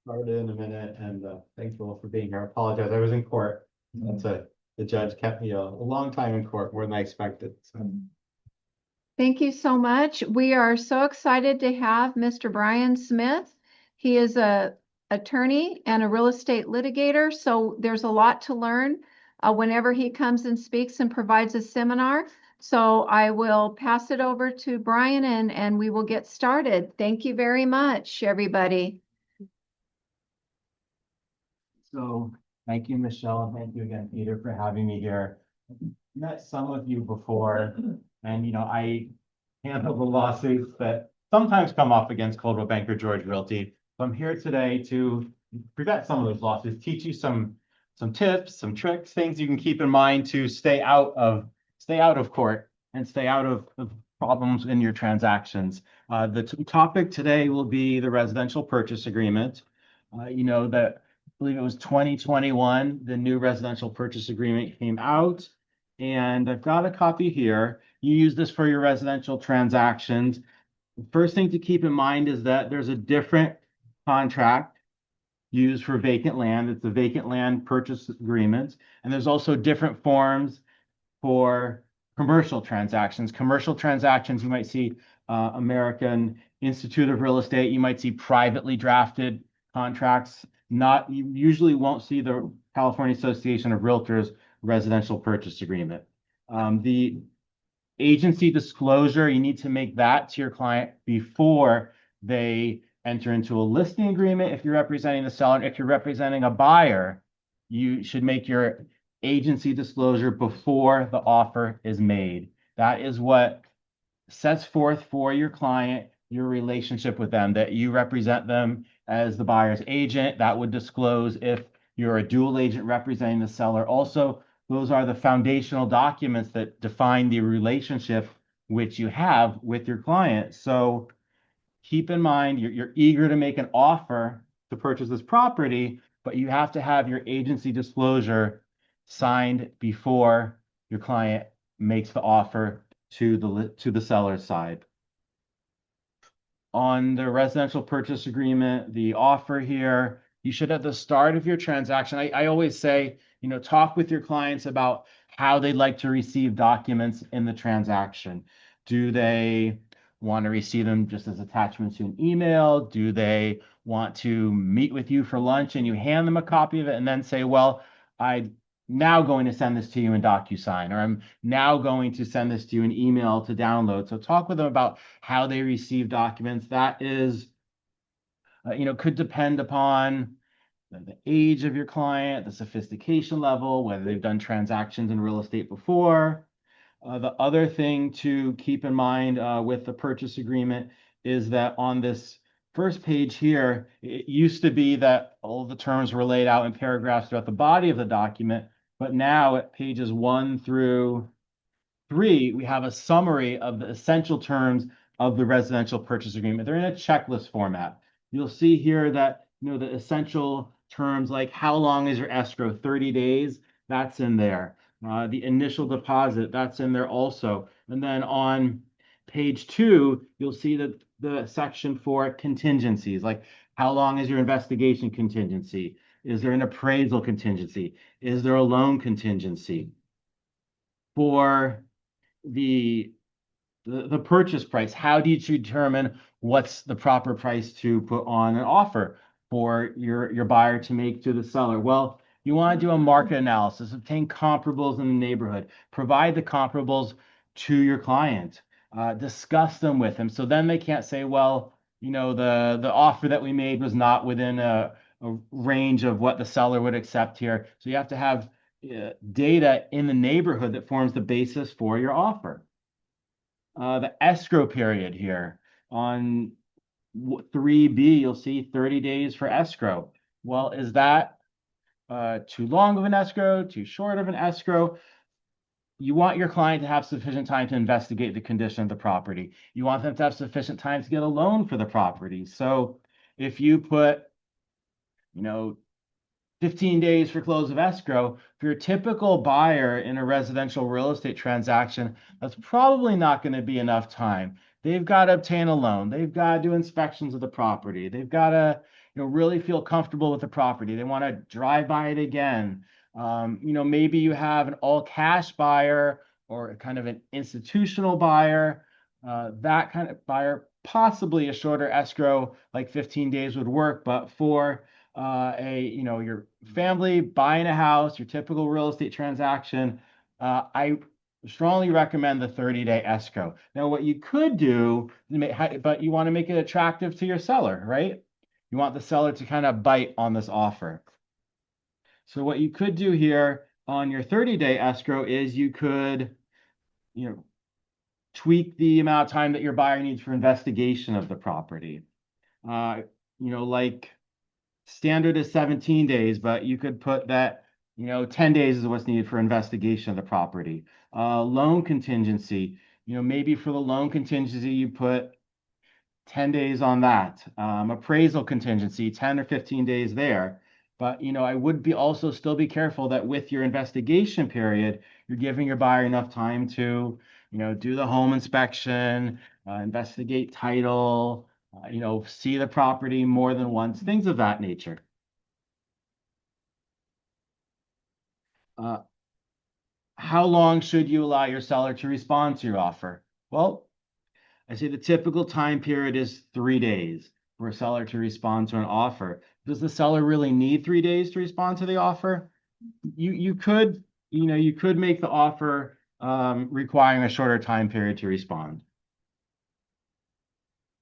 started in a minute, and thanks all for being here. I apologize. I was in court. The judge kept me a long time in court, more than I expected. So. Thank you so much. We are so excited to have Mr. Brian Smith. He is a attorney and a real estate litigator, so there's a lot to learn whenever he comes and speaks and provides a seminar. So I will pass it over to Brian and we will get started. Thank you very much, everybody. So thank you, Michelle, and thank you again, Peter, for having me here. I've met some of you before, and I handle the lawsuits that sometimes come up against Coldwell Banker George Realty. So I'm here today to prevent some of those lawsuits, teach you some tips, some tricks, things you can keep in mind to stay out of court and stay out of problems in your transactions. The topic today will be the residential purchase agreement. That I believe it was 2021, the new residential purchase agreement came out, and I've got a copy here. You use this for your residential transactions. The first thing to keep in mind is that there's a different contract used for vacant land. It's the vacant land purchase agreement, and there's also different forms for commercial transactions. Commercial transactions, you might see American Institute of Real Estate, you might see privately drafted contracts. You usually won't see the California Association of Realtors residential purchase agreement. The agency disclosure, you need to make that to your client before they enter into a listing agreement. If you're representing the seller, if you're representing a buyer, you should make your agency disclosure before the offer is made. That is what sets forth for your client your relationship with them, that you represent them as the buyer's agent. That would disclose if you're a dual agent representing the seller. Also, those are the foundational documents that define the relationship which you have with your client. So keep in mind, you're eager to make an offer to purchase this property, but you have to have your agency disclosure signed before your client makes the offer to the seller's side. On the residential purchase agreement, the offer here, you should at the start of your transaction, I always say, talk with your clients about how they'd like to receive documents in the transaction. Do they want to receive them just as attachments to an email? Do they want to meet with you for lunch and you hand them a copy of it and then say, well, I'm now going to send this to you in DocuSign, or I'm now going to send this to you in email to download. So talk with them about how they receive documents. That is, could depend upon the age of your client, the sophistication level, whether they've done transactions in real estate before. The other thing to keep in mind with the purchase agreement is that on this first page here, it used to be that all the terms were laid out in paragraphs throughout the body of the document, but now at pages 1 through 3, we have a summary of the essential terms of the residential purchase agreement. They're in a checklist format. You'll see here that the essential terms like how long is your escrow, 30 days, that's in there. The initial deposit, that's in there also. And then on page 2, you'll see that the section for contingencies, like how long is your investigation contingency? Is there an appraisal contingency? Is there a loan contingency? For the purchase price, how do you determine what's the proper price to put on an offer for your buyer to make to the seller? Well, you want to do a market analysis, obtain comparables in the neighborhood, provide the comparables to your client, discuss them with them. So then they can't say, well, the offer that we made was not within a range of what the seller would accept here. So you have to have data in the neighborhood that forms the basis for your offer. The escrow period here on 3B, you'll see 30 days for escrow. Well, is that too long of an escrow, too short of an escrow? You want your client to have sufficient time to investigate the condition of the property. You want them to have sufficient time to get a loan for the property. So if you put, 15 days for close of escrow, for your typical buyer in a residential real estate transaction, that's probably not going to be enough time. they've got to obtain a loan. They've got to do inspections of the property. They've got to, really feel comfortable with the property. They want to drive by it again. Maybe you have an all cash buyer or kind of an institutional buyer, that kind of buyer, possibly a shorter escrow, like 15 days would work. But for your family buying a house, your typical real estate transaction, I strongly recommend the 30-day escrow. Now, what you could do, but you want to make it attractive to your seller, right? You want the seller to kind of bite on this offer. So what you could do here on your 30-day escrow is you could, tweak the amount of time that your buyer needs for investigation of the property. Like standard is 17 days, but you could put that, 10 days is what's needed for investigation of the property. Loan contingency, maybe for the loan contingency, you put 10 days on that. Appraisal contingency, 10 or 15 days there. But, I would also still be careful that with your investigation period, you're giving your buyer enough time to, do the home inspection, investigate title, see the property more than once, things of that nature. How long should you allow your seller to respond to your offer? Well, I say the typical time period is 3 days for a seller to respond to an offer. Does the seller really need 3 days to respond to the offer? You could make the offer requiring a shorter time period to respond.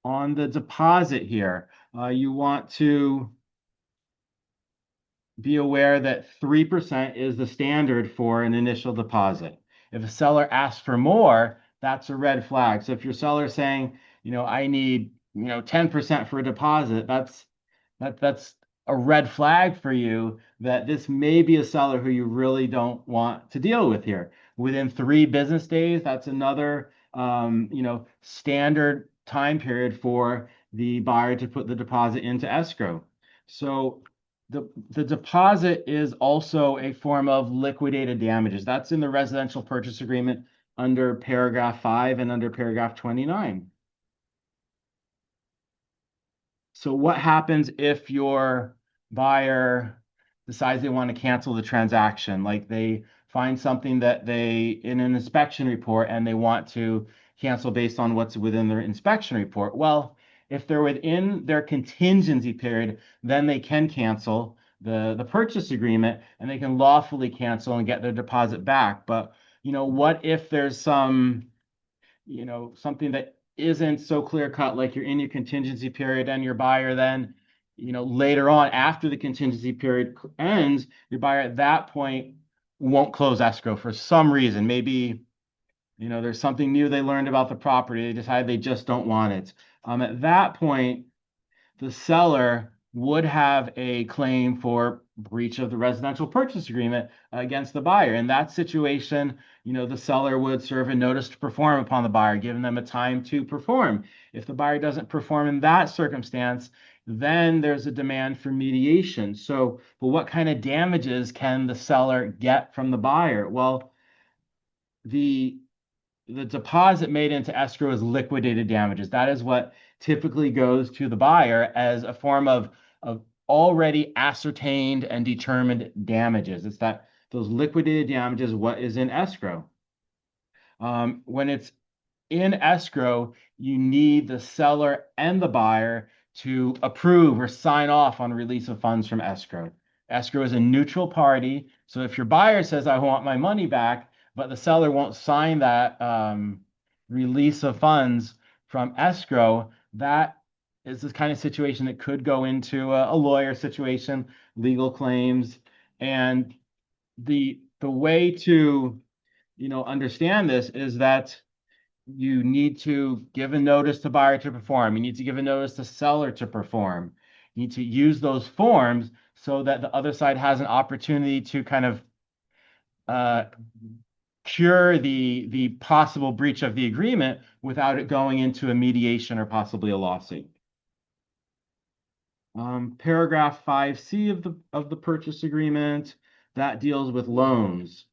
On the deposit here, you want to be aware that 3% is the standard for an initial deposit. If a seller asks for more, that's a red flag. So if your seller is saying, I need, 10% for a deposit, that's a red flag for you that this may be a seller who you really don't want to deal with here. Within 3 business days, that's another, standard time period for the buyer to put the deposit into escrow. So the deposit is also a form of liquidated damages. That's in the residential purchase agreement under paragraph 5 and under paragraph 29. So what happens if your buyer decides they want to cancel the transaction? Like they find something that in an inspection report and they want to cancel based on what's within their inspection report. Well, if they're within their contingency period, then they can cancel the purchase agreement and they can lawfully cancel and get their deposit back. But, what if there's something that isn't so clear cut, like you're in your contingency period and your buyer then, later on after the contingency period ends, your buyer at that point won't close escrow for some reason. Maybe, there's something new they learned about the property. They decide they just don't want it. At that point, the seller would have a claim for breach of the residential purchase agreement against the buyer. In that situation, the seller would serve a notice to perform upon the buyer, giving them a time to perform. If the buyer doesn't perform in that circumstance, then there's a demand for mediation. So, but what kind of damages can the seller get from the buyer? Well, the deposit made into escrow is liquidated damages. That is what typically goes to the buyer as a form of already ascertained and determined damages. It's that those liquidated damages, what is in escrow. When it's in escrow, you need the seller and the buyer to approve or sign off on release of funds from escrow. Escrow is a neutral party. So if your buyer says, I want my money back, but the seller won't sign that release of funds from escrow, that is this kind of situation that could go into a lawyer situation, legal claims. And the way to understand this is that you need to give a notice to buyer to perform. You need to give a notice to seller to perform. You need to use those forms so that the other side has an opportunity to kind of cure the possible breach of the agreement without it going into a mediation or possibly a lawsuit. Paragraph 5C of the purchase agreement, that deals with loans.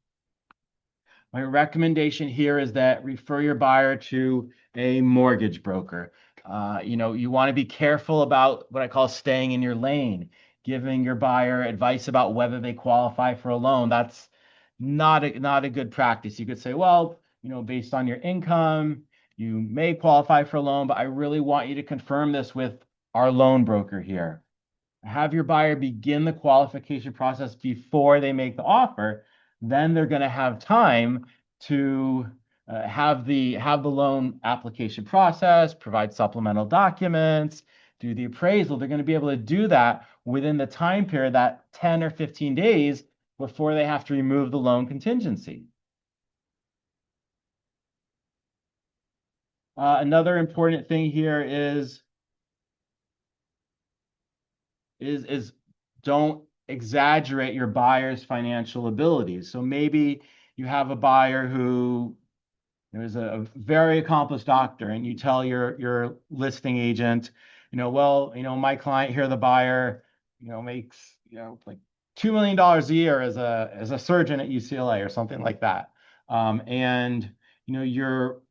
My recommendation here is that refer your buyer to a mortgage broker. You want to be careful about what I call staying in your lane, giving your buyer advice about whether they qualify for a loan. That's not a good practice. You could say, well, based on your income, you may qualify for a loan, but I really want you to confirm this with our loan broker here. Have your buyer begin the qualification process before they make the offer. Then they're going to have time to have the loan application process, provide supplemental documents, do the appraisal. They're going to be able to do that within the time period, that 10 or 15 days before they have to remove the loan contingency. Another important thing here is don't exaggerate your buyer's financial abilities. So maybe you have a buyer who is a very accomplished doctor, and you tell your listing agent, well, my client here, the buyer, makes like $2 million a year as a surgeon at UCLA or something like that. And you're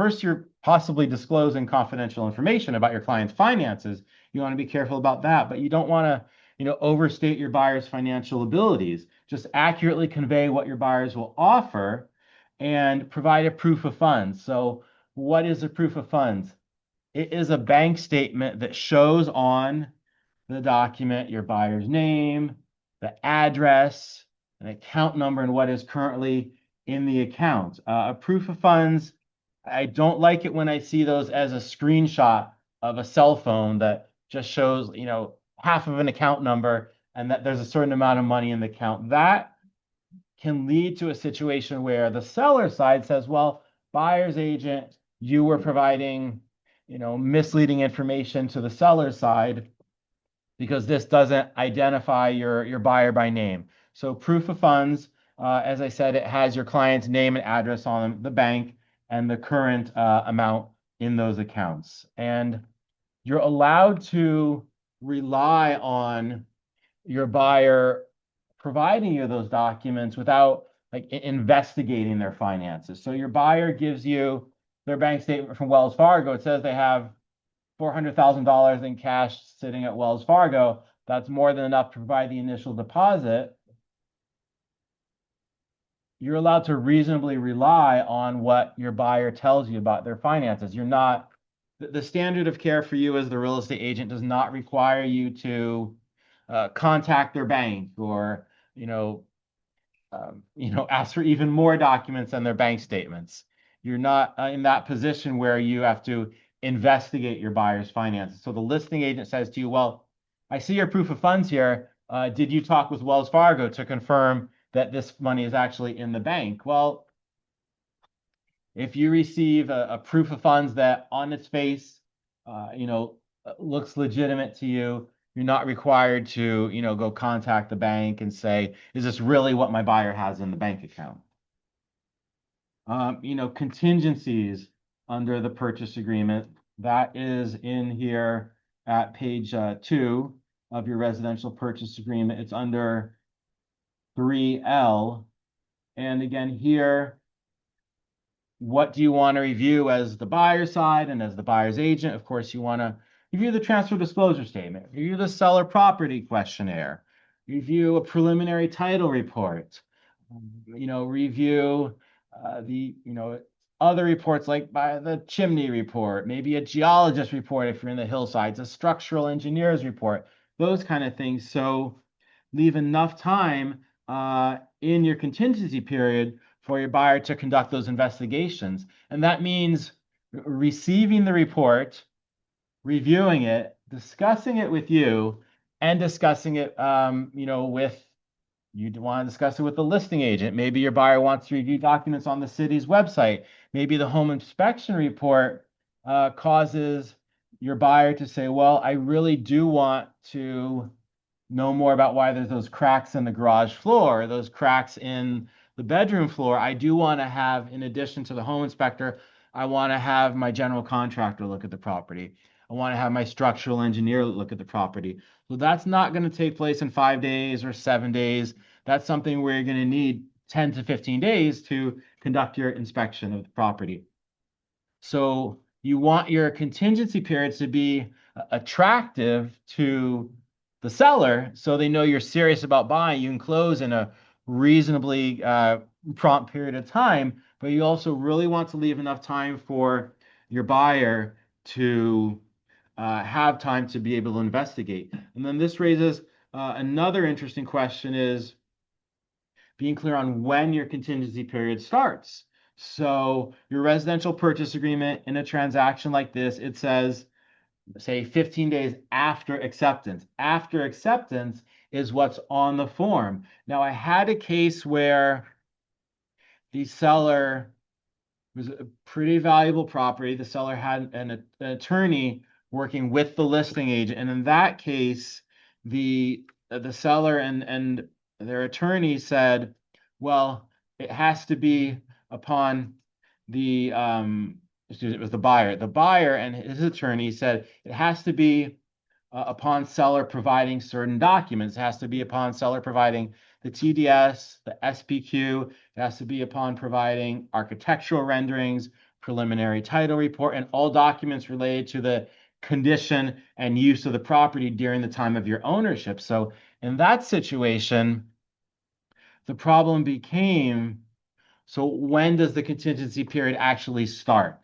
First, you're possibly disclosing confidential information about your client's finances. You want to be careful about that, but you don't want to, overstate your buyer's financial abilities. Just accurately convey what your buyers will offer and provide a proof of funds. So, what is a proof of funds? It is a bank statement that shows on the document your buyer's name, the address, an account number, and what is currently in the account. A proof of funds, I don't like it when I see those as a screenshot of a cell phone that just shows, half of an account number and that there's a certain amount of money in the account. That can lead to a situation where the seller side says, well, buyer's agent, you were providing, misleading information to the seller side because this doesn't identify your buyer by name. So proof of funds, as I said, it has your client's name and address on them, the bank, and the current amount in those accounts. And you're allowed to rely on your buyer providing you those documents without investigating their finances. So your buyer gives you their bank statement from Wells Fargo. It says they have $400,000 in cash sitting at Wells Fargo. That's more than enough to provide the initial deposit. You're allowed to reasonably rely on what your buyer tells you about their finances. You're not, the standard of care for you as the real estate agent does not require you to contact their bank or, ask for even more documents than their bank statements. You're not in that position where you have to investigate your buyer's finances. So the listing agent says to you, well, I see your proof of funds here. Did you talk with Wells Fargo to confirm that this money is actually in the bank? Well, if you receive a proof of funds that on its face, looks legitimate to you, you're not required to, go contact the bank and say, is this really what my buyer has in the bank account? Contingencies under the purchase agreement, that is in here at page 2 of your residential purchase agreement. It's under 3L. And again, here, what do you want to review as the buyer side and as the buyer's agent? Of course, you want to review the transfer disclosure statement, review the seller property questionnaire, review a preliminary title report, review the, other reports like by the chimney report, maybe a geologist report if you're in the hillsides, a structural engineer's report, those kind of things. So leave enough time in your contingency period for your buyer to conduct those investigations. And that means receiving the report, reviewing it, discussing it with you, and discussing it, with, you want to discuss it with the listing agent. Maybe your buyer wants to review documents on the city's website. Maybe the home inspection report causes your buyer to say, well, I really do want to know more about why there's those cracks in the garage floor, those cracks in the bedroom floor. I do want to have, in addition to the home inspector, I want to have my general contractor look at the property. I want to have my structural engineer look at the property. So that's not going to take place in 5 days or 7 days. That's something where you're going to need 10 to 15 days to conduct your inspection of the property. So you want your contingency periods to be attractive to the seller so they know you're serious about buying. You can close in a reasonably prompt period of time, but you also really want to leave enough time for your buyer to have time to be able to investigate. And then this raises another interesting question is being clear on when your contingency period starts. So your residential purchase agreement in a transaction like this, it says, say 15 days after acceptance. After acceptance is what's on the form. Now I had a case where the seller was a pretty valuable property. The seller had an attorney working with the listing agent, and in that case, the seller and their attorney said, "Well, it has to be upon the excuse me, it was the buyer. The buyer and his attorney said it has to be upon seller providing certain documents. It has to be upon seller providing the TDS, the SPQ. It has to be upon providing architectural renderings, preliminary title report, and all documents related to the condition and use of the property during the time of your ownership." So in that situation, the problem became, so when does the contingency period actually start?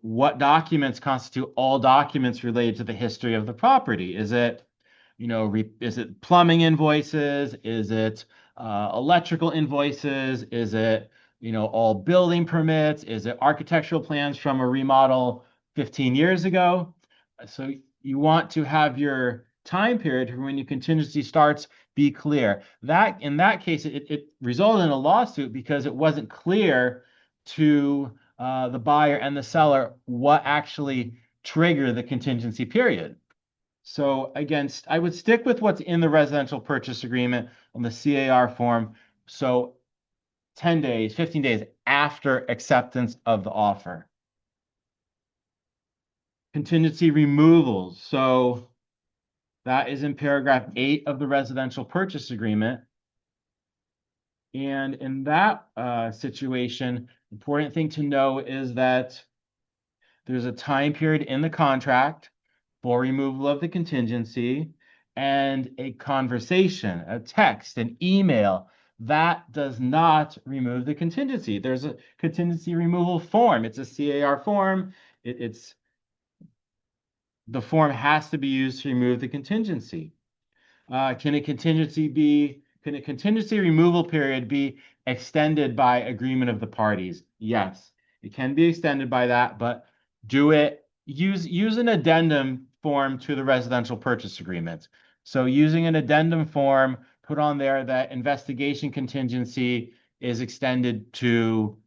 What documents constitute all documents related to the history of the property? Is it, is it plumbing invoices? Is it electrical invoices? Is it, all building permits? Is it architectural plans from a remodel 15 years ago? So you want to have your time period for when your contingency starts be clear. That in that case, it resulted in a lawsuit because it wasn't clear to the buyer and the seller what actually triggered the contingency period. So again, I would stick with what's in the residential purchase agreement on the CAR form. So 10 days, 15 days after acceptance of the offer. Contingency removals. So that is in paragraph 8 of the residential purchase agreement. And in that situation, important thing to know is that there's a time period in the contract for removal of the contingency and a conversation, a text, an email that does not remove the contingency. There's a contingency removal form. It's a CAR form. The form has to be used to remove the contingency. Can a contingency removal period be extended by agreement of the parties? Yes, it can be extended by that, but use an addendum form to the residential purchase agreement. So using an addendum form, put on there that investigation contingency is extended to,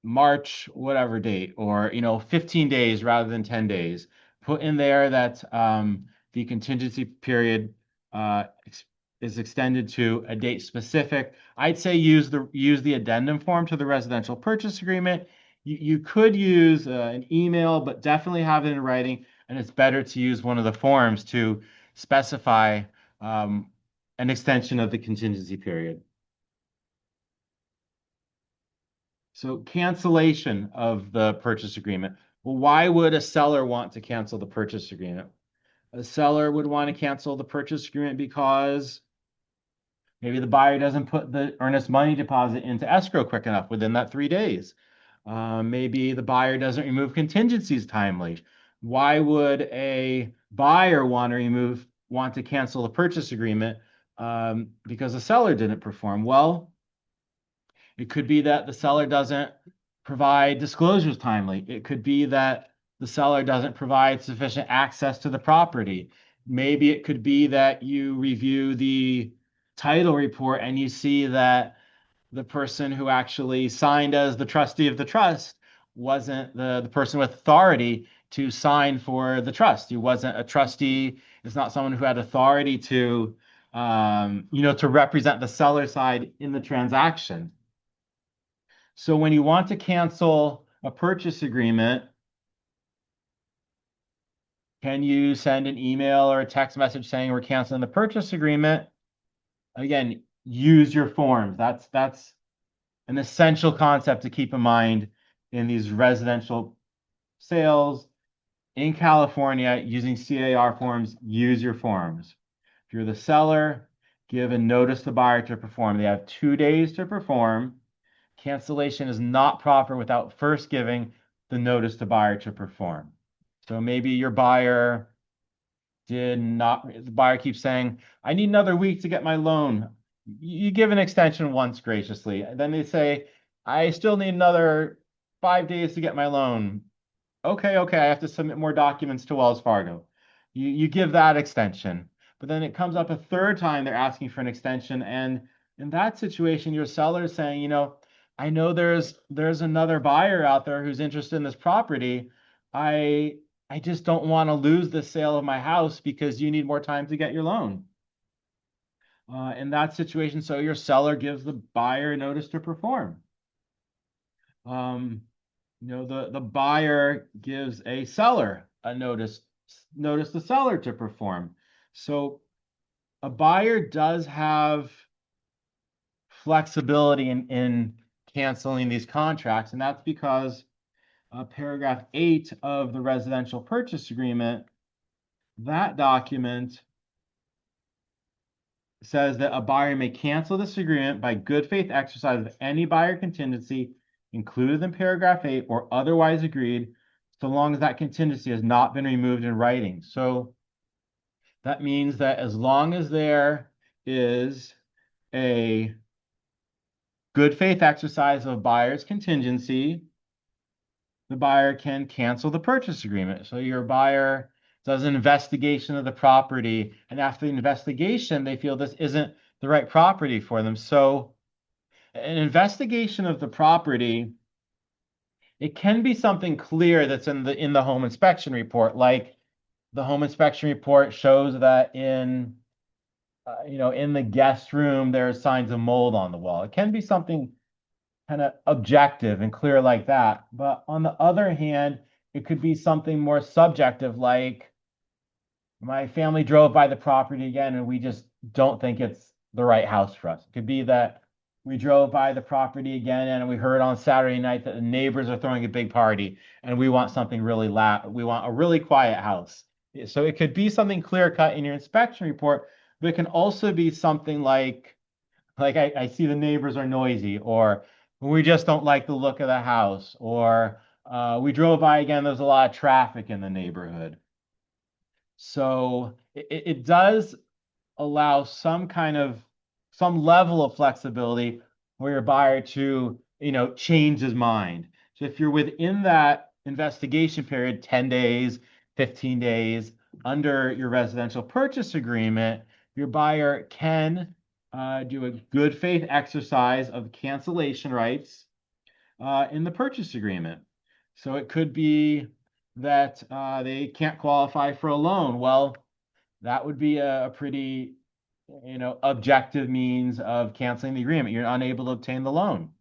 March, whatever date, or 15 days rather than 10 days. Put in there that the contingency period is extended to a date specific. I'd say use the addendum form to the residential purchase agreement. You could use an email, but definitely have it in writing, and it's better to use one of the forms to specify an extension of the contingency period. So cancellation of the purchase agreement. Well, why would a seller want to cancel the purchase agreement? A seller would want to cancel the purchase agreement because maybe the buyer doesn't put the earnest money deposit into escrow quick enough within that 3 days. Maybe the buyer doesn't remove contingencies timely. Why would a buyer want to cancel the purchase agreement because the seller didn't perform? Well, it could be that the seller doesn't provide disclosures timely. It could be that the seller doesn't provide sufficient access to the property. Maybe it could be that you review the title report and you see that the person who actually signed as the trustee of the trust wasn't the person with authority to sign for the trust. He wasn't a trustee. It's not someone who had authority to, to represent the seller side in the transaction. So when you want to cancel a purchase agreement, Can you send an email or a text message saying we're canceling the purchase agreement? Again, use your forms. That's an essential concept to keep in mind in these residential sales in California using CAR forms. Use your forms. If you're the seller, give a notice to buyer to perform. They have 2 days to perform. Cancellation is not proper without first giving the notice to buyer to perform. So maybe your buyer did not, the buyer keeps saying, I need another week to get my loan. You give an extension once graciously. Then they say, I still need another 5 days to get my loan. Okay, I have to submit more documents to Wells Fargo. You give that extension. But then it comes up a third time they're asking for an extension. And in that situation, your seller is saying, I know there's another buyer out there who's interested in this property. I I just don't want to lose the sale of my house because you need more time to get your loan. In that situation, so your seller gives the buyer notice to perform. The buyer gives a seller a notice the seller to perform. So a buyer does have flexibility in canceling these contracts, and that's because paragraph 8 of the residential purchase agreement, that document says that a buyer may cancel this agreement by good faith exercise of any buyer contingency included in paragraph 8 or otherwise agreed, so long as that contingency has not been removed in writing. So that means that as long as there is a good faith exercise of buyer's contingency, the buyer can cancel the purchase agreement. So your buyer does an investigation of the property, and after the investigation, they feel this isn't the right property for them. So an investigation of the property, it can be something clear that's in the home inspection report, like the home inspection report shows that in the guest room there are signs of mold on the wall. It can be something kind of objective and clear like that. But on the other hand, it could be something more subjective, like my family drove by the property again and we just don't think it's the right house for us. It could be that we drove by the property again and we heard on Saturday night that the neighbors are throwing a big party and we want something really loud. We want a really quiet house. So it could be something clear cut in your inspection report, but it can also be something like I see the neighbors are noisy, or we just don't like the look of the house, or we drove by again, there's a lot of traffic in the neighborhood. So it does allow some level of flexibility for your buyer to, change his mind. So if you're within that investigation period, 10 days, 15 days, under your residential purchase agreement, your buyer can do a good faith exercise of cancellation rights in the purchase agreement. So it could be that they can't qualify for a loan. Well, that would be a pretty, objective means of canceling the agreement. You're unable to obtain the loan.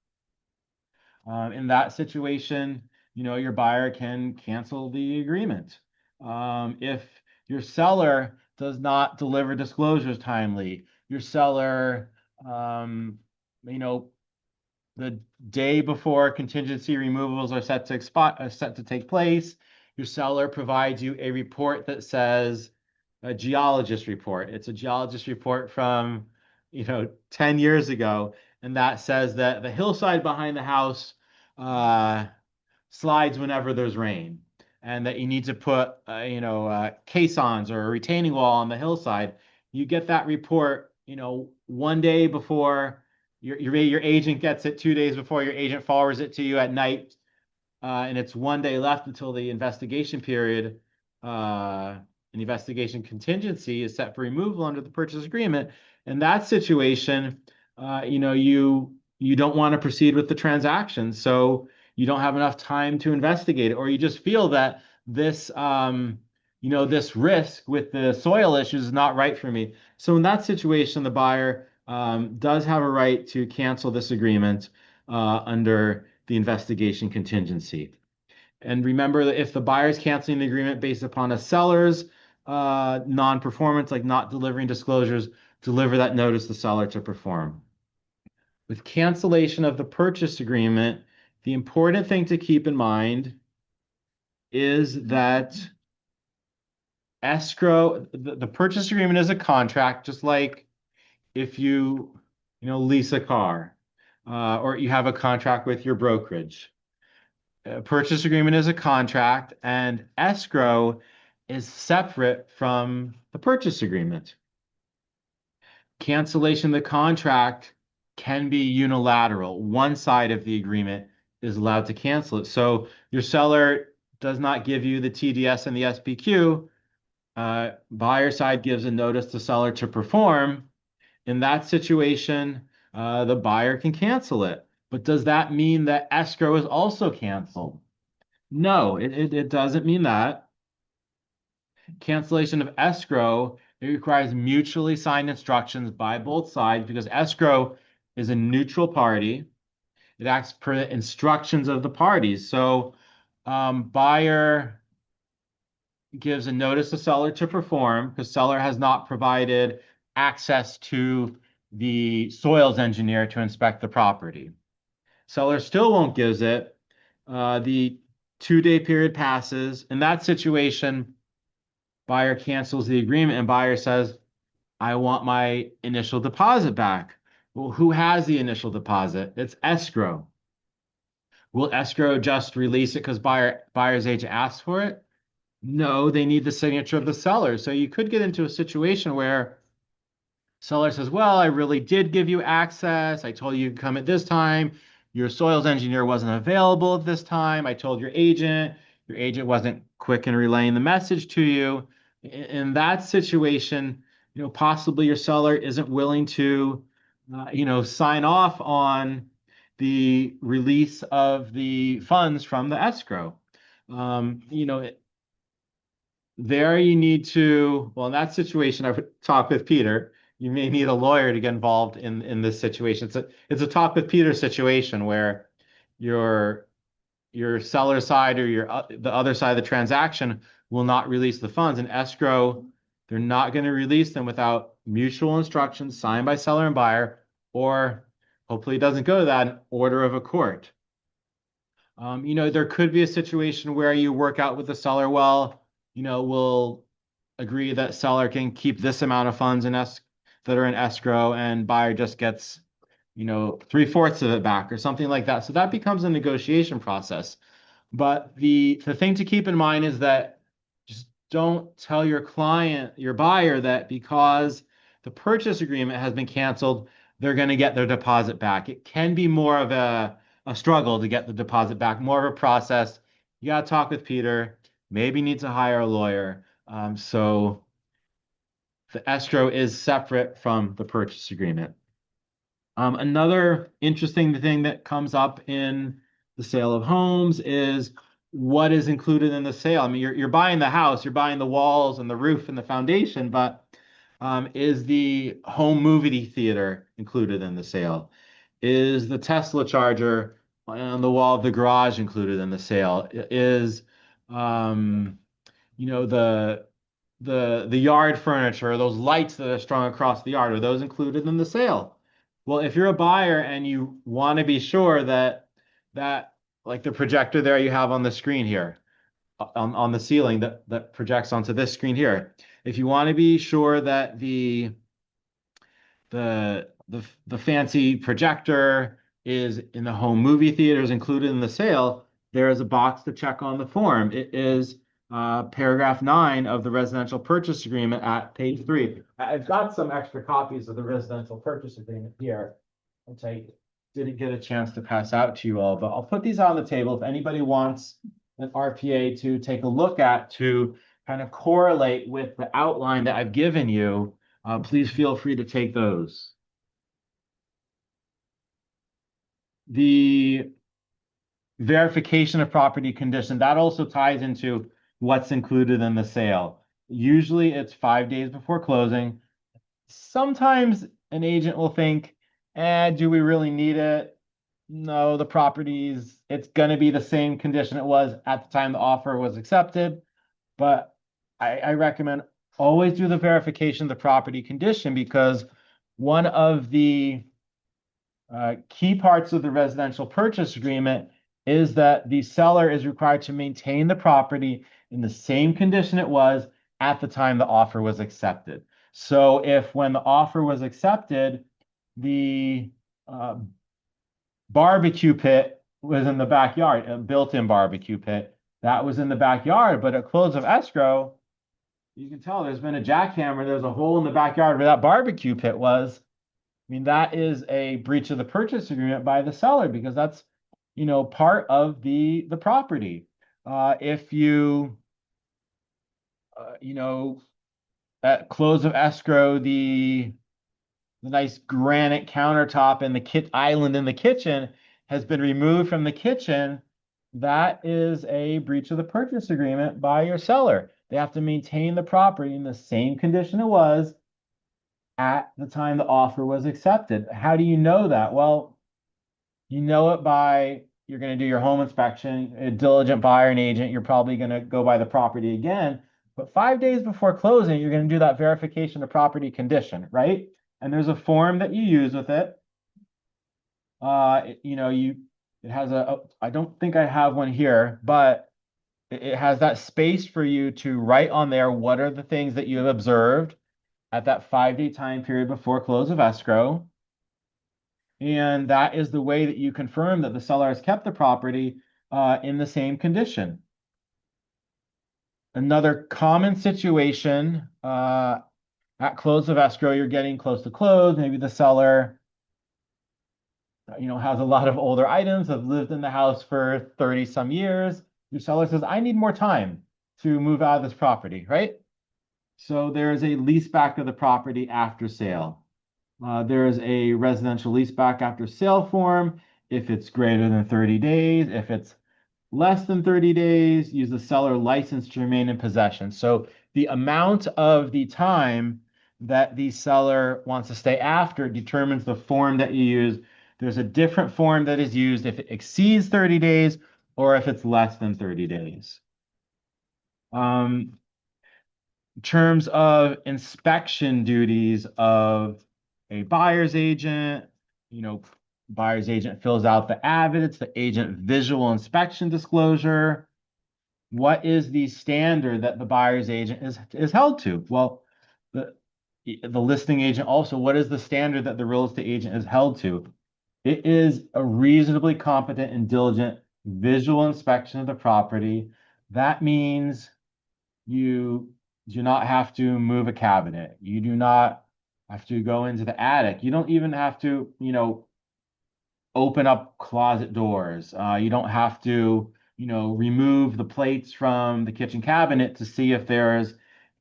In that situation, your buyer can cancel the agreement. If your seller does not deliver disclosures timely, your seller, the day before contingency removals are set to take place, your seller provides you a report that says a geologist report. It's a geologist report from 10 years ago, and that says that the hillside behind the house slides whenever there's rain, and that you need to put caissons or a retaining wall on the hillside. You get that report one day before your agent gets it, 2 days before your agent forwards it to you at night, and it's one day left until the investigation period. An investigation contingency is set for removal under the purchase agreement. In that situation, you don't want to proceed with the transaction, so you don't have enough time to investigate it, or you just feel that this risk with the soil issues is not right for me. So in that situation, the buyer does have a right to cancel this agreement under the investigation contingency. And remember that if the buyer is canceling the agreement based upon a seller's non-performance, like not delivering disclosures, deliver that notice to the seller to perform. With cancellation of the purchase agreement, the important thing to keep in mind is that the purchase agreement is a contract, just like if lease a car, or you have a contract with your brokerage. A purchase agreement is a contract, and escrow is separate from the purchase agreement. Cancellation of the contract can be unilateral. One side of the agreement is allowed to cancel it. So your seller does not give you the TDS and the SPQ. Buyer side gives a notice to seller to perform. In that situation, the buyer can cancel it. But does that mean that escrow is also canceled? No, it doesn't mean that. Cancellation of escrow, it requires mutually signed instructions by both sides because escrow is a neutral party. It acts per the instructions of the parties. So buyer gives a notice to seller to perform because seller has not provided access to the soils engineer to inspect the property. Seller still won't give it. The 2-day period passes. In that situation, buyer cancels the agreement and buyer says, I want my initial deposit back. Well, who has the initial deposit? It's escrow. Will escrow just release it because buyer's agent asked for it? No, they need the signature of the seller. So you could get into a situation where seller says, well, I really did give you access. I told you to come at this time. Your soils engineer wasn't available at this time. I told your agent wasn't quick in relaying the message to you. In that situation, possibly your seller isn't willing to, sign off on the release of the funds from the escrow. There you need to, well, in that situation, I would talk with Peter. You may need a lawyer to get involved in this situation. It's a talk with Peter situation where your seller side or the other side of the transaction will not release the funds. In escrow, they're not going to release them without mutual instructions signed by seller and buyer, or hopefully it doesn't go to that, an order of a court. There could be a situation where you work out with the seller, well, we'll agree that seller can keep this amount of funds that are in escrow and buyer just gets, 3/4 of it back or something like that. So that becomes a negotiation process. But the thing to keep in mind is that just don't tell your client, your buyer, that because the purchase agreement has been canceled, they're going to get their deposit back. It can be more of a struggle to get the deposit back, more of a process. You got to talk with Peter, maybe need to hire a lawyer. So the escrow is separate from the purchase agreement. Another interesting thing that comes up in the sale of homes is what is included in the sale. I mean, you're buying the house, you're buying the walls and the roof and the foundation, but is the home movie theater included in the sale? Is the Tesla charger on the wall of the garage included in the sale? Is the yard furniture, those lights that are strung across the yard, are those included in the sale? Well, if you're a buyer and you want to be sure that like the projector there you have on the screen here, on the ceiling that projects onto this screen here, if you want to be sure that the fancy projector is in the home movie theaters included in the sale, there is a box to check on the form. It is paragraph 9 of the residential purchase agreement at page 3. I've got some extra copies of the residential purchase agreement here, which I didn't get a chance to pass out to you all, but I'll put these on the table if anybody wants an RPA to take a look at to kind of correlate with the outline that I've given you. Please feel free to take those. The verification of property condition, that also ties into what's included in the sale. Usually it's 5 days before closing. Sometimes an agent will think, do we really need it? no, the property's, it's going to be the same condition it was at the time the offer was accepted. But I recommend always do the verification of the property condition, because one of the key parts of the residential purchase agreement is that the seller is required to maintain the property in the same condition it was at the time the offer was accepted. So if when the offer was accepted, the uh, barbecue pit was in the backyard, a built-in barbecue pit that was in the backyard, but at close of escrow, you can tell there's been a jackhammer. There's a hole in the backyard where that barbecue pit was. I mean, that is a breach of the purchase agreement by the seller, because that's, part of the property. If you, at close of escrow, the nice granite countertop and the kit island in the kitchen has been removed from the kitchen, that is a breach of the purchase agreement by your seller. They have to maintain the property in the same condition it was at the time the offer was accepted. How do you know that? Well, you know it by, you're going to do your home inspection, a diligent buyer and agent, you're probably going to go by the property again. But 5 days before closing, you're going to do that verification of property condition, right? And there's a form that you use with it. It has I don't think I have one here, but it has that space for you to write on there what are the things that you have observed at that 5-day time period before close of escrow. And that is the way that you confirm that the seller has kept the property in the same condition. Another common situation at close of escrow, you're getting close to close. Maybe the seller, has a lot of older items, have lived in the house for 30 some years. Your seller says, I need more time to move out of this property, right? So there is a lease back of the property after sale. There is a residential lease back after sale form. If it's greater than 30 days, if it's less than 30 days, use the seller license to remain in possession. So the amount of the time that the seller wants to stay after determines the form that you use. There's a different form that is used if it exceeds 30 days or if it's less than 30 days. In terms of inspection duties of a buyer's agent, buyer's agent fills out the avid, it's the agent visual inspection disclosure. What is the standard that the buyer's agent is held to? Well, the listing agent also, what is the standard that the real estate agent is held to? It is a reasonably competent and diligent visual inspection of the property. That means you do not have to move a cabinet. You do not have to go into the attic. You don't even have to, open up closet doors. You don't have to, remove the plates from the kitchen cabinet to see if there's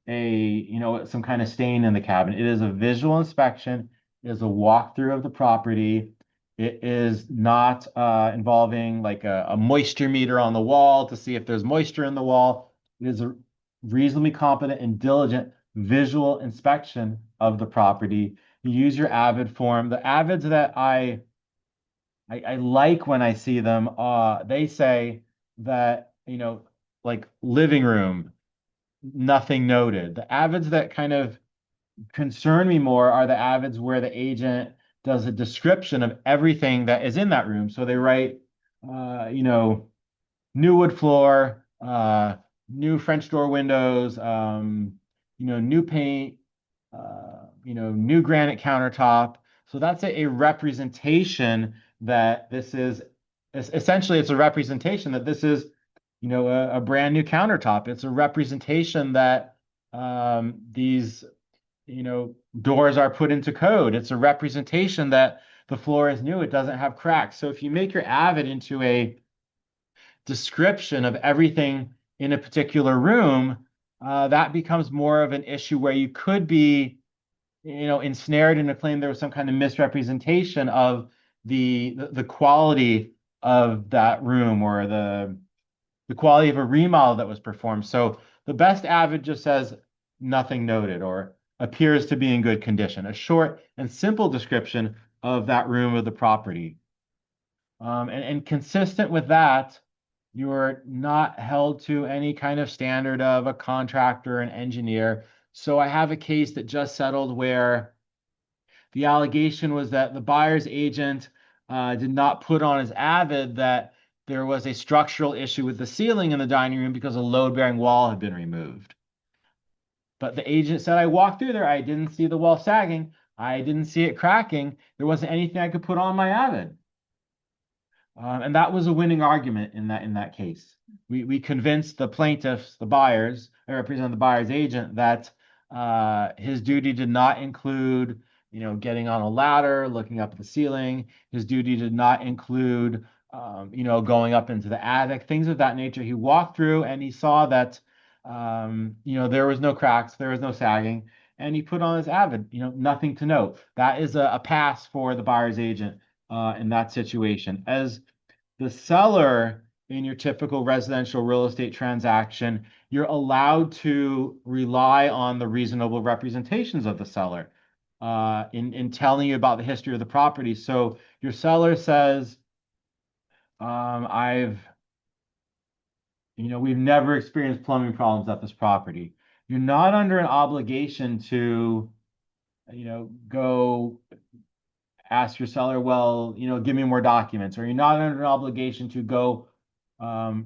some kind of stain in the cabinet. It is a visual inspection. It is a walkthrough of the property. It is not involving like a moisture meter on the wall to see if there's moisture in the wall. It is a reasonably competent and diligent visual inspection of the property. You use your avid form. The avids that I like when I see them, they say that, like living room, nothing noted. The avids that kind of concern me more are the avids where the agent does a description of everything that is in that room. So they write, new wood floor, new French door windows, new paint, new granite countertop. So that's a representation that this is essentially, it's a representation that this is, a brand new countertop. It's a representation that these, doors are put into code. It's a representation that the floor is new. It doesn't have cracks. So if you make your avid into a description of everything in a particular room, that becomes more of an issue where you could be, ensnared in a claim there was some kind of misrepresentation of the quality of that room or the quality of a remodel that was performed. So the best avid just says nothing noted or appears to be in good condition, a short and simple description of that room of the property. And consistent with that, you're not held to any kind of standard of a contractor and engineer. So I have a case that just settled where the allegation was that the buyer's agent did not put on his avid that there was a structural issue with the ceiling in the dining room because a load-bearing wall had been removed. But the agent said, I walked through there, I didn't see the wall sagging, I didn't see it cracking, there wasn't anything I could put on my avid. And that was a winning argument in that case. We convinced the plaintiffs, the buyers, I represent the buyer's agent, that his duty did not include, getting on a ladder, looking up at the ceiling. His duty did not include, going up into the attic, things of that nature. He walked through and he saw that, there was no cracks, there was no sagging, and he put on his avid, nothing to note. That is a pass for the buyer's agent in that situation. As the seller in your typical residential real estate transaction, you're allowed to rely on the reasonable representations of the seller in telling you about the history of the property. So your seller says, we've never experienced plumbing problems at this property. You're not under an obligation to, go ask your seller, well, give me more documents, or you're not under an obligation to go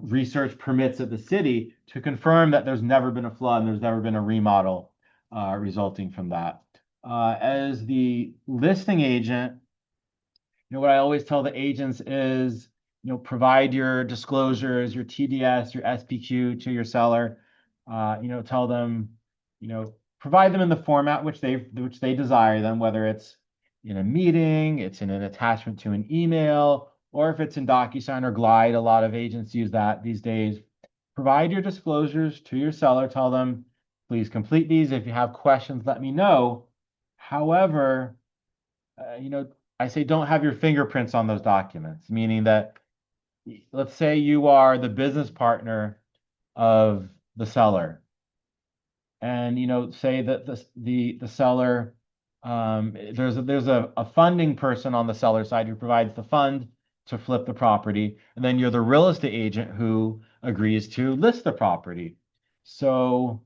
research permits at the city to confirm that there's never been a flood and there's never been a remodel resulting from that. As the listing agent, what I always tell the agents is, provide your disclosures, your TDS, your SPQ to your seller. Tell them, provide them in the format which they desire them, whether it's in a meeting, it's in an attachment to an email, or if it's in DocuSign or Glide. A lot of agents use that these days. Provide your disclosures to your seller. Tell them, please complete these. If you have questions, let me know. However, I say don't have your fingerprints on those documents, meaning that let's say you are the business partner of the seller, and say that the seller, there's a funding person on the seller side who provides the fund to flip the property, and then you're the real estate agent who agrees to list the property. So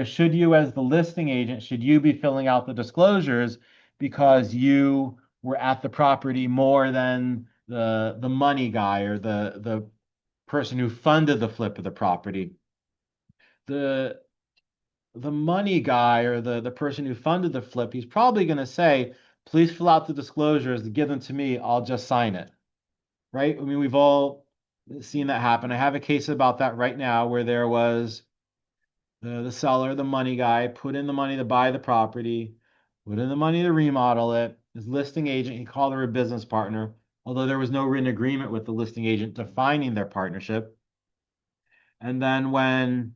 should you, as the listing agent, should you be filling out the disclosures because you were at the property more than the money guy or the person who funded the flip of the property? The money guy or the person who funded the flip, he's probably going to say, please fill out the disclosures, give them to me, I'll just sign it. Right? I mean, we've all seen that happen. I have a case about that right now where there was the seller, the money guy, put in the money to buy the property, put in the money to remodel it. His listing agent, he called her a business partner, although there was no written agreement with the listing agent defining their partnership. And then when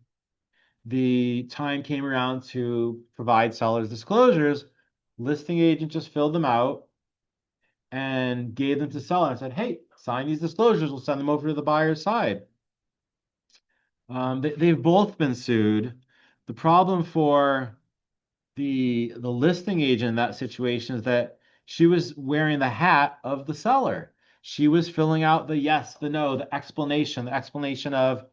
the time came around to provide seller's disclosures, listing agent just filled them out and gave them to seller and said, hey, sign these disclosures, we'll send them over to the buyer's side. They've both been sued. The problem for the listing agent in that situation is that she was wearing the hat of the seller. She was filling out the yes, the no, the explanation of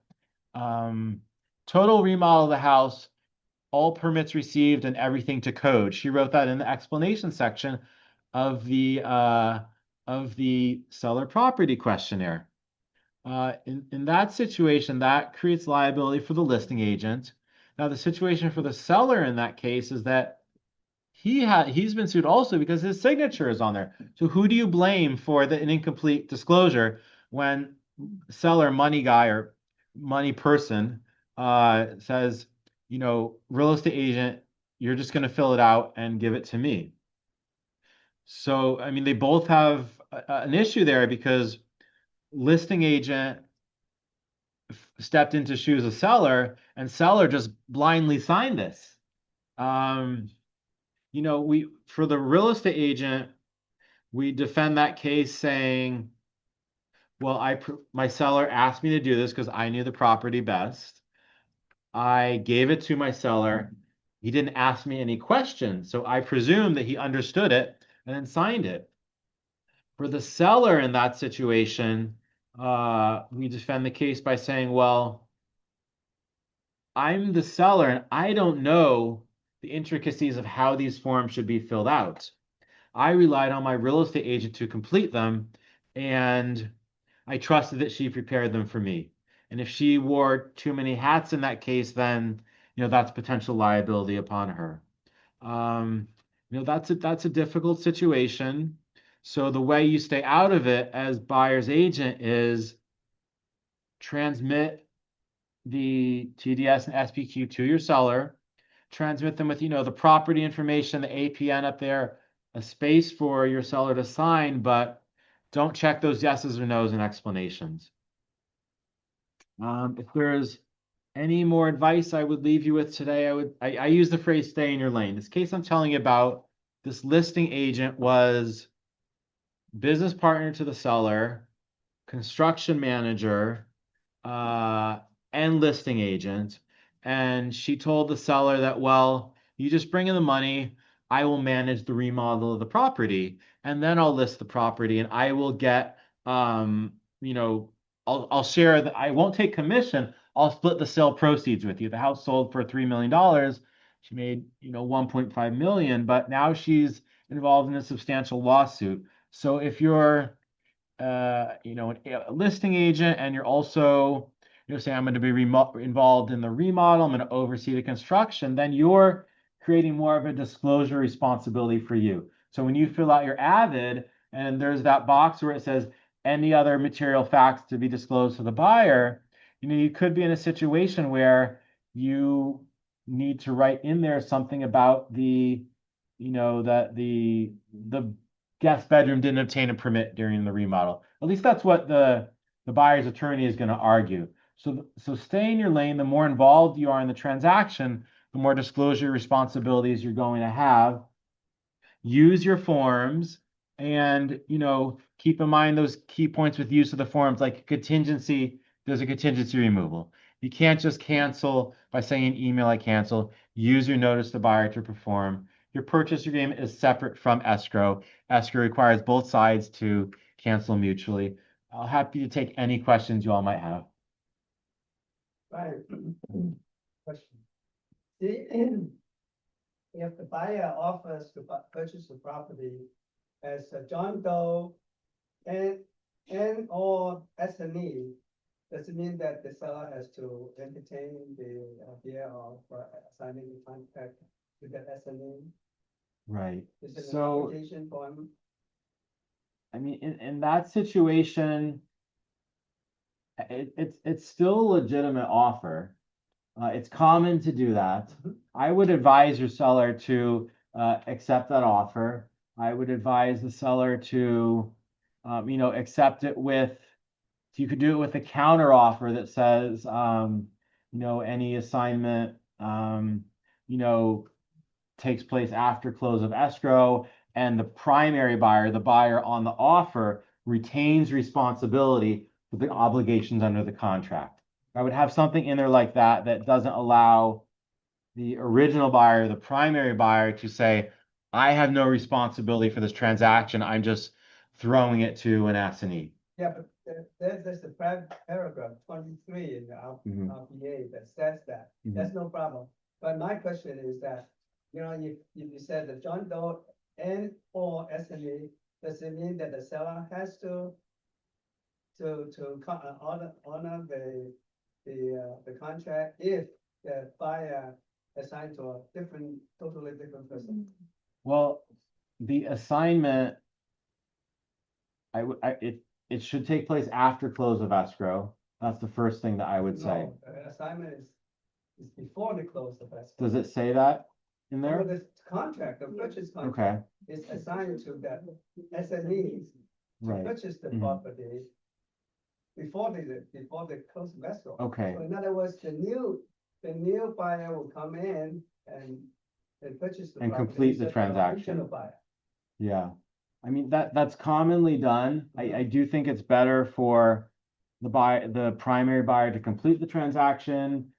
total remodel of the house, all permits received, and everything to code. She wrote that in the explanation section of the seller property questionnaire. In that situation, that creates liability for the listing agent. Now, the situation for the seller in that case is that he's been sued also because his signature is on there. So who do you blame for an incomplete disclosure when seller, money guy or money person says, real estate agent, you're just going to fill it out and give it to me? So, I mean, they both have an issue there because listing agent stepped into shoes of seller and seller just blindly signed this. For the real estate agent, we defend that case saying, well, my seller asked me to do this because I knew the property best. I gave it to my seller. He didn't ask me any questions, so I presume that he understood it and then signed it. For the seller in that situation, we defend the case by saying, well, I'm the seller and I don't know the intricacies of how these forms should be filled out. I relied on my real estate agent to complete them, and I trusted that she prepared them for me. And if she wore too many hats in that case, then that's potential liability upon her. Um, that's a difficult situation. So the way you stay out of it as buyer's agent is transmit the TDS and SPQ to your seller, transmit them with, the property information, the APN up there, a space for your seller to sign, but don't check those yeses or nos and explanations. If there's any more advice I would leave you with today, I use the phrase stay in your lane. This case I'm telling you about, this listing agent was business partner to the seller, construction manager, and listing agent. And she told the seller that, well, you just bring in the money, I will manage the remodel of the property, and then I'll list the property and I will get, I'll share that. I won't take commission. I'll split the sale proceeds with you. The house sold for $3 million. She made, 1.5 million, but now she's involved in a substantial lawsuit. So if you're a listing agent, and you're also, saying I'm going to be involved in the remodel, I'm going to oversee the construction, then you're creating more of a disclosure responsibility for you. So when you fill out your avid and there's that box where it says any other material facts to be disclosed to the buyer, you could be in a situation where you need to write in there something about that the guest bedroom didn't obtain a permit during the remodel. At least that's what the buyer's attorney is going to argue. So stay in your lane. The more involved you are in the transaction, the more disclosure responsibilities you're going to have. Use your forms, and keep in mind those key points with use of the forms, like contingency. There's a contingency removal. You can't just cancel by saying an email, I cancel. Use your notice to buyer to perform. Your purchase agreement is separate from escrow. Escrow requires both sides to cancel mutually. I'll happy to take any questions you all might have. Right. Question. If the buyer offers to purchase the property as a John Doe and or SME, does it mean that the seller has to entertain the idea of signing the contract with the SME? Right. Is it an So, obligation for him? I mean, in that situation, it's still a legitimate offer. It's common to do that. I would advise your seller to accept that offer. I would advise the seller to, accept it with. You could do it with a counter offer that says, any assignment, takes place after close of escrow, and the primary buyer, the buyer on the offer, retains responsibility for the obligations under the contract. I would have something in there like that that doesn't allow the original buyer, the primary buyer, to say, I have no responsibility for this transaction. I'm just throwing it to an assignee. Yeah, but there's the paragraph 23 in the RPA that says that. That's no problem. But my question is that, if you said that John Doe and or SME, does it mean that the seller has to honor the contract if the buyer assigned to a totally different person? Well, the assignment, it should take place after close of escrow. That's the first thing that I would say. No, the assignment is before the close of escrow. Does it say that in there? This contract, the purchase Okay. contract is assigned to that SMEs to Right. purchase the property before the close of escrow. Okay. So in other words, the new buyer will come in and purchase the And property complete the instead of transaction. original buyer. Yeah. I mean, that's commonly done. I do think it's better for the primary buyer to complete the transaction,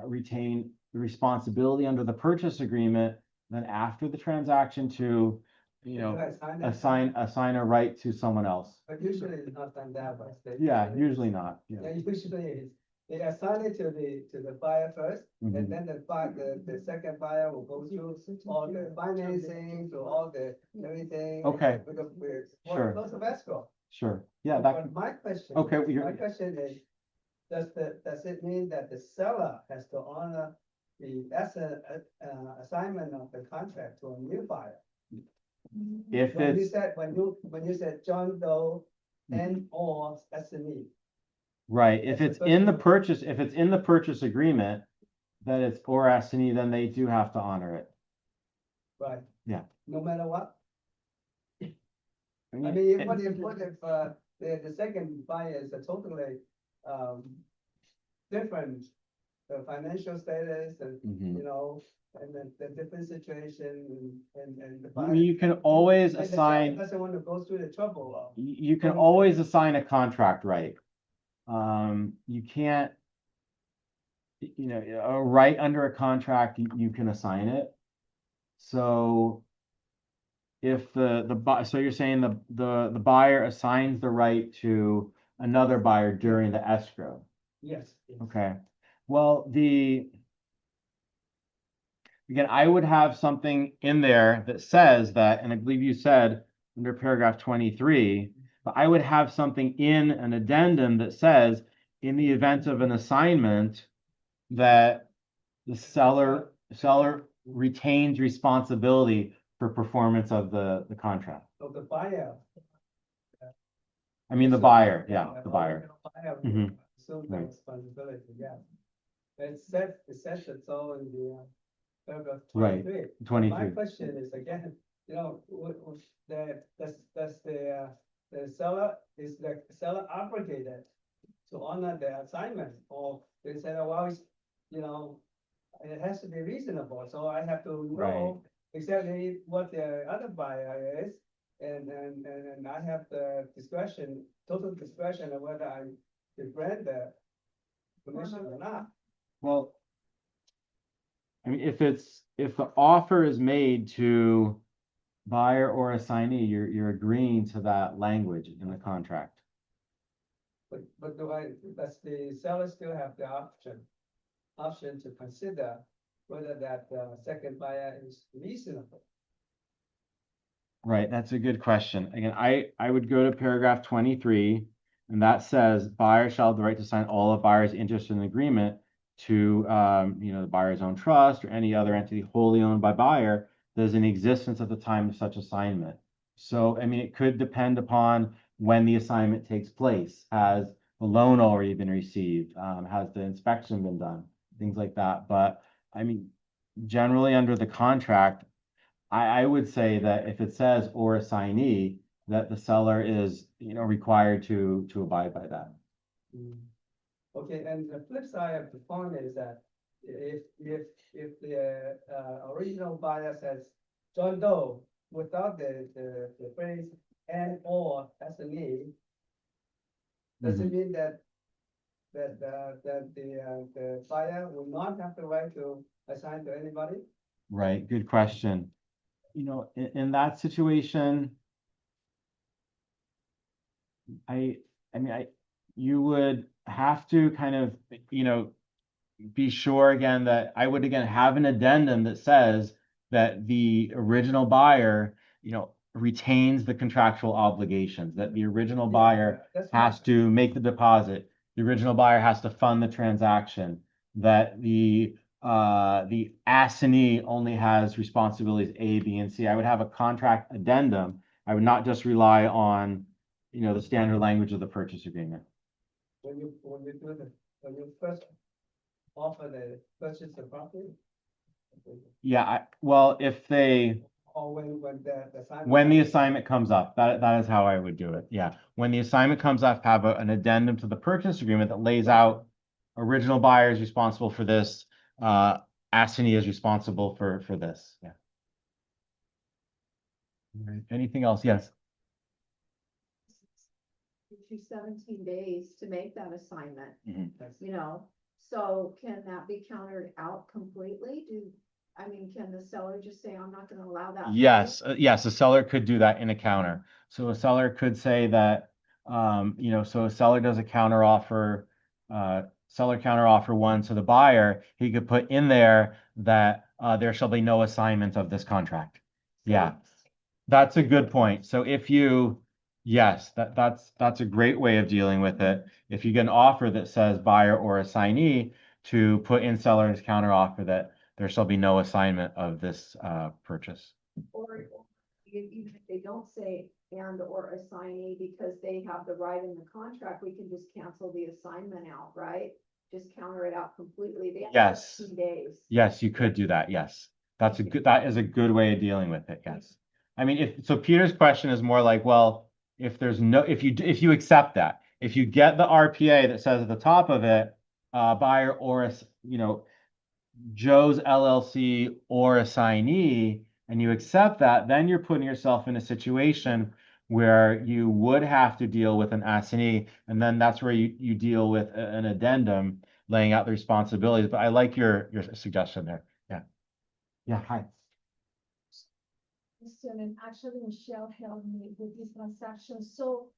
retain the responsibility under the purchase agreement, then after the transaction to you Do know, I sign it? assign a right to someone else. But usually it's not done that way. Yeah, usually not, Yeah, yeah. usually it's, they assign it to the buyer first, Mhm. and then the second buyer will go through all the financing, through all the everything. Okay. Because we're Sure. close of escrow. Sure, yeah, that, But my question. okay, well, My question is, does it mean that the seller has to honor the assignment of the contract to a new buyer? if When you it's, said, when you said John Doe Mhm. and or SME. right, if That's it's the in the first purchase, if it's in the purchase agreement, that it's or S&E, then they do have to honor it. Right. Yeah. No matter what. I mean, mean, what if, the second buyer is a totally, different, the financial status and, Mhm. you know, and then the different situation and the I buyer. mean, you can always and the seller assign, doesn't want to go through the trouble of. you can going- always assign a contract right. You can't, you know, a right under a contract, you can assign it. So if so you're saying the buyer assigns the right to another buyer during the escrow. Yes. Yes. Okay, well, again, I would have something in there that says that, and I believe you said under paragraph 23, but I would have something in an addendum that says, in the event of an assignment, that the seller retains responsibility for performance of the contract. So the buyer. I mean, the buyer, yeah, the buyer. Buyer will Mhm. assume the Right. responsibility, yeah. It says it's all in the, paragraph Right. 23. My 23. question is again, you know, the seller, is the seller obligated to honor the assignment, or they said, oh, well, you know, it has to be reasonable, so I have to Right. know exactly what the other buyer is. And I have the discretion, total discretion of whether I should grant the permission or not. Well, I mean, if the offer is made to buyer or assignee, you're agreeing to that language in the contract. But does the seller still have the option to consider whether that second buyer is reasonable? Right, that's a good question. Again, I would go to paragraph 23, and that says buyer shall have the right to sign all of buyer's interest in the agreement to you know, the buyer's own trust or any other entity wholly owned by buyer that is in existence at the time of such assignment. So, I mean, it could depend upon when the assignment takes place. Has the loan already been received? Has the inspection been done? Things like that. But I mean, generally under the contract, I would say that if it says or assignee, that the seller is, you know, required to abide by that. Okay, and the flip side of the coin is that if the original buyer says John Doe without the phrase and or SME, does it mean that the buyer will not have the right to assign to anybody? Right, good question. You know, in that situation, I mean, you would have to kind of, you know, be sure again that I would again have an addendum that says that the original buyer, you know, retains the contractual obligations, that the original buyer has to make the deposit, the original buyer has to fund the transaction, that the assignee only has responsibilities A, B, and C. I would have a contract addendum. I would not just rely on, you know, the standard language of the purchase agreement. When you first offer the purchase the property? Yeah, well, if they, Or when the assignment. when the assignment comes up, that is how I would do it. Yeah, when the assignment comes up, have an addendum to the purchase agreement that lays out original buyer is responsible for this, assignee is responsible for this. Yeah. All right, anything else? Yes. Gives you 17 days to make that assignment, Mhm. you know, so can that be countered out completely? I mean, can the seller just say, I'm not gonna allow that? Yes, yes, a seller could do that in a counter. So a seller could say that, so a seller does a counter offer, seller counter offer one, so the buyer, he could put in there that there shall be no assignment of this contract. Yeah, that's a good point. So if you, yes, that's a great way of dealing with it. If you get an offer that says buyer or assignee, to put in seller's counter offer that there shall be no assignment of this purchase. Or even if they don't say and or assignee because they have the right in the contract, we can just cancel the assignment out, right? Just counter it out completely. They have Yes. 15 days. Yes, you could do that. Yes. That is a good way of dealing with it. Yes. I mean, so Peter's question is more like, well, if you accept that, if you get the RPA that says at the top of it, buyer or, Joe's LLC or assignee, and you accept that, then you're putting yourself in a situation where you would have to deal with an assignee, and then that's where you deal with an addendum laying out the responsibilities. But I like your suggestion there. Yeah. Yeah, hi. And actually Michelle helped me with this transaction. So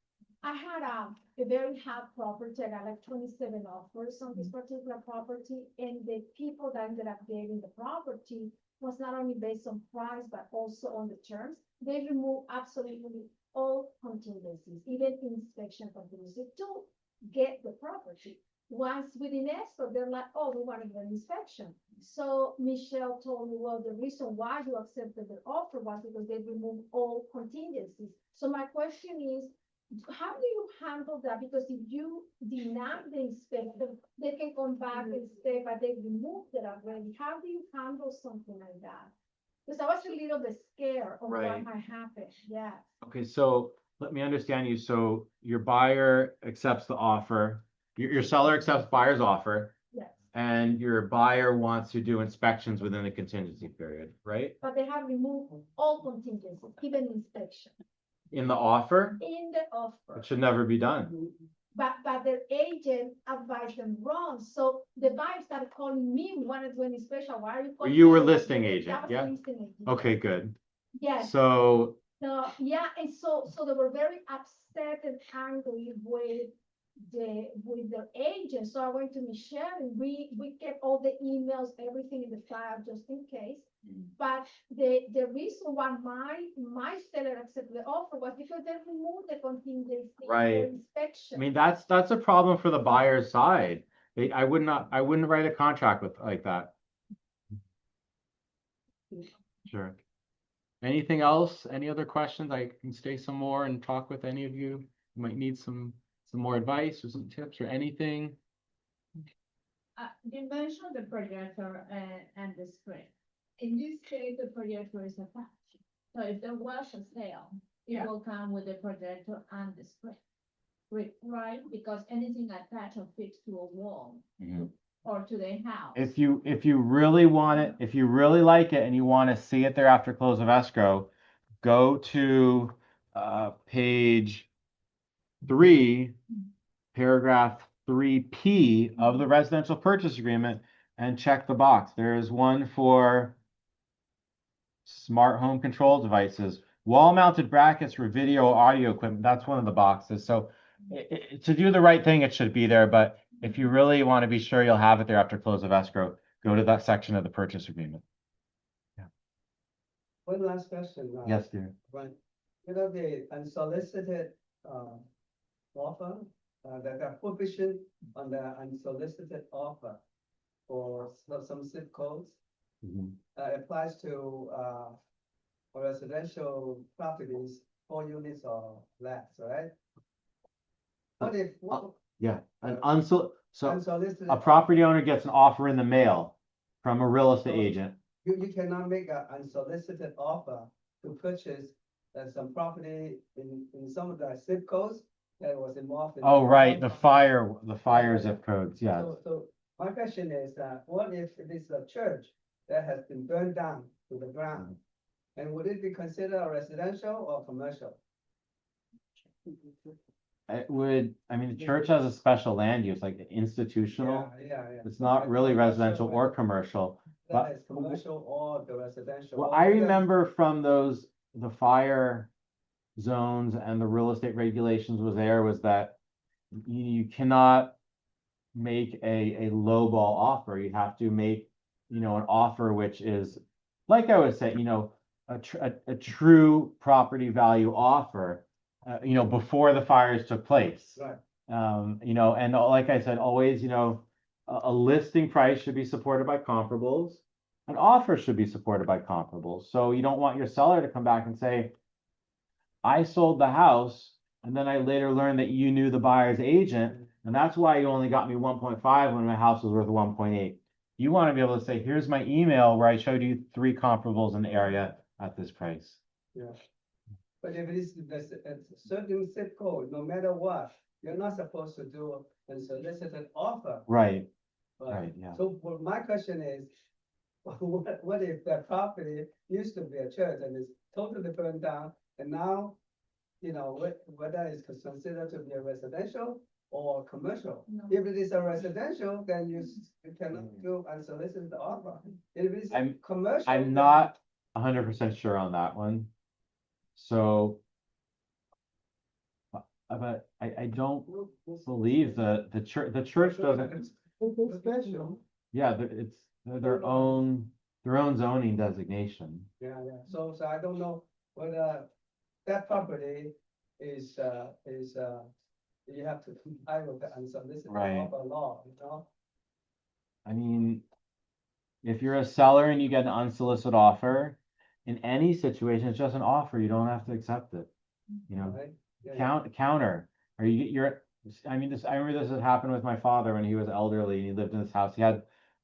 I had a very hot property. I got like 27 offers on this particular property, and the people that ended up getting the property was not only based on price, but also on the terms. They removed absolutely all contingencies, even inspection contingencies to get the property. Once within escrow, they're like, oh, we want to get an inspection. So Michelle told me, well, the reason why you accepted the offer was because they removed all contingencies. So my question is, how do you handle that? Because if you deny the inspection, they can come back and say, but they removed it already. How do you handle something like that? Because I was a little bit scared of Right. what might happen. Yeah. Okay, so let me understand you. So your buyer accepts the offer, your seller accepts buyer's offer, Yes. and your buyer wants to do inspections within the contingency period, right? But they have removed all contingencies, even inspection In the offer, in the offer. it should never be done. But their agent advised them wrong. So the buyer started calling me, we wanted to do an inspection. Why are you calling? You were me? listing agent, That was yeah? a listing agent. Okay, good. Yes. So, So, yeah, and so they were very upset and angry with the agent. So I went to Michelle and we kept all the emails, everything in the file just in case. But the reason why my seller accepted the offer was because they removed the contingency for Right. inspection. I mean, that's a problem for the buyer's side. I wouldn't write a contract with like that. Sure. Anything else? Any other questions? I can stay some more and talk with any of you. You might need some more advice or some tips or anything. You mentioned the projector and the screen. In this case, the projector is attached. So if there was a sale, it will come with the projector and the screen. Right? Because anything attached or fixed to a wall or to the house. If you really want it, if you really like it and you want to see it there after close of escrow, go to page 3, paragraph 3P of the residential purchase agreement and check the box. There is one for smart home control devices, wall-mounted brackets for video audio equipment. That's one of the boxes. So to do the right thing, it should be there. But if you really want to be sure you'll have it there after close of escrow, go to that section of the purchase agreement. Yeah. One last question. Yes, dear. Right. The unsolicited offer, the provision on the unsolicited offer for some zip codes applies to residential properties, 4 units or less, right? What if Yeah, unsolicited a property owner gets an offer in the mail from a real estate agent. You cannot make an unsolicited offer to purchase some property in some of the zip codes that was involved in. Oh, right, the fire zip codes, yeah. So my question is, what if it is a church that has been burned down to the ground? And would it be considered a residential or commercial? It would, I mean, the church has a special land use, like institutional. Yeah. It's not really residential or commercial. that is commercial or the residential. Well, or I whether- remember from the fire zones and the real estate regulations was that you cannot make a lowball offer. You have to make, an offer which is, like I would say, a true property value offer, before the fires took place. Right. And like I said, always, a listing price should be supported by comparables. An offer should be supported by comparables. So you don't want your seller to come back and say, I sold the house, and then I later learned that you knew the buyer's agent, and that's why you only got me 1.5 when my house was worth 1.8. You want to be able to say, here's my email where I showed you 3 comparables in the area at this price. Yeah. But if it is a certain zip code, no matter what, you're not supposed to do a solicited offer. Right, But- right, yeah. So what my question is, what if that property used to be a church and it's totally burned down, and now, whether it's considered to be a residential or commercial? No. If it is a residential, then you cannot do unsolicited offer. If it is I'm- commercial. I'm then- not 100% sure on that one. So, but I don't believe the church doesn't, It's special. yeah, it's their own zoning designation. Yeah, yeah, so I don't know whether that property is, you have to comply with the unsolicited Right. offer law, I mean, if you're a seller and you get an unsolicited offer, in any situation, it's just an offer. You don't have to accept it. right? Yeah, Counter. I remember this had happened with my father when he was elderly and he lived in this house. He had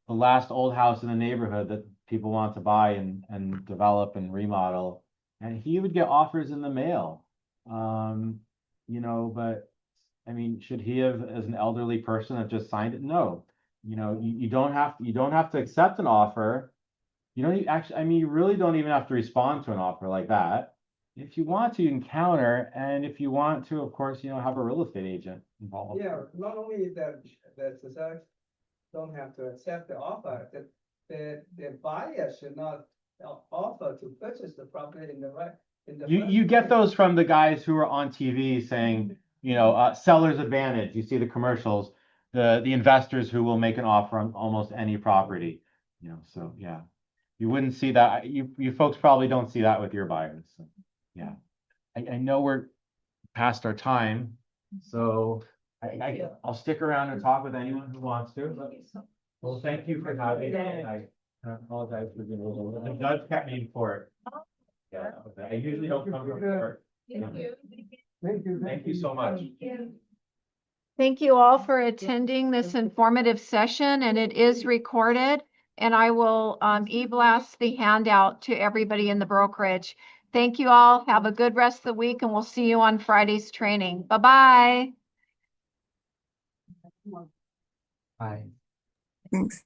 the last old house in the neighborhood that people want to buy and develop and remodel. And he would get offers in the mail. But I mean, should he have, as an elderly person, have just signed it? No. You don't have to accept an offer. You don't actually, I mean, you really don't even have to respond to an offer like that. If you want to, you can counter, and if you want to, of course, have a real estate agent involved. yeah, not only that the seller don't have to accept the offer, the buyer should not offer to purchase the property in the right, in the. You first get place. those from the guys who are on TV saying, seller's advantage. You see the commercials, the investors who will make an offer on almost any property. So yeah, you wouldn't see that. You folks probably don't see that with your buyers. So, yeah, I know we're past our time, so I'll stick around and talk with anyone who wants to. But, well, thank you for having me. I apologize for being a little. The judge kept me in court. Yeah, I usually don't come to court. Thank you. Thank you. So much. Thank you all for attending this informative session, and it is recorded. And I will e-blast the handout to everybody in the brokerage. Thank you all. Have a good rest of the week, and we'll see you on Friday's training. Bye-bye. Bye. Thanks.